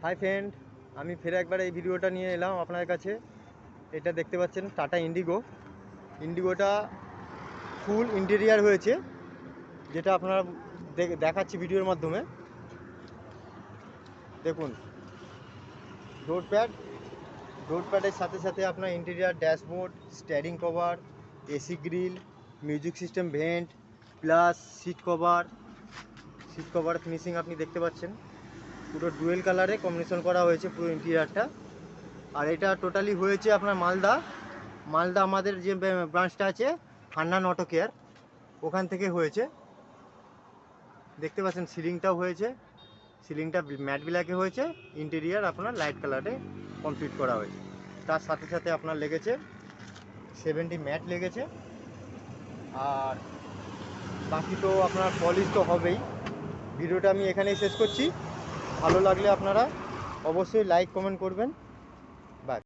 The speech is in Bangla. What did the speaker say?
হাই ফ্রেন্ড, আমি ফের একবার এই ভিডিওটা নিয়ে এলাম আপনার কাছে। এটা দেখতে পাচ্ছেন টাটা ইন্ডিগোটা ফুল ইন্টেরিয়ার হয়েছে, যেটা আপনারা দেখাচ্ছি ভিডিওর মাধ্যমে। দেখুন, ডোর প্যাডের সাথে সাথে আপনার interior dashboard, steering cover, AC grille, music system vent, plus seat cover finishing আপনি দেখতে পাচ্ছেন। পুরো ডুয়েল কালারে কম্বিনেশন করা হয়েছে পুরো ইন্টেরিয়ারটা। আর এটা টোটালি হয়েছে আপনার মালদা আমাদের যে ব্রাঞ্চটা আছে হান্নান অটো কেয়ার, ওখান থেকে হয়েছে। দেখতে পাচ্ছেন সিলিংটাও হয়েছে, সিলিংটা ম্যাট ব্ল্যাকে হয়েছে, ইন্টেরিয়ার আপনার লাইট কালারে কমপ্লিট করা হয়েছে। তার সাথে সাথে আপনার লেগেছে 70 ম্যাট লেগেছে। আর বাকি তো আপনার পলিশ তো হবেই। ভিডিওটা আমি এখানেই শেষ করছি। ভালো লাগলে আপনারা অবশ্যই লাইক কমেন্ট করবেন। বাই।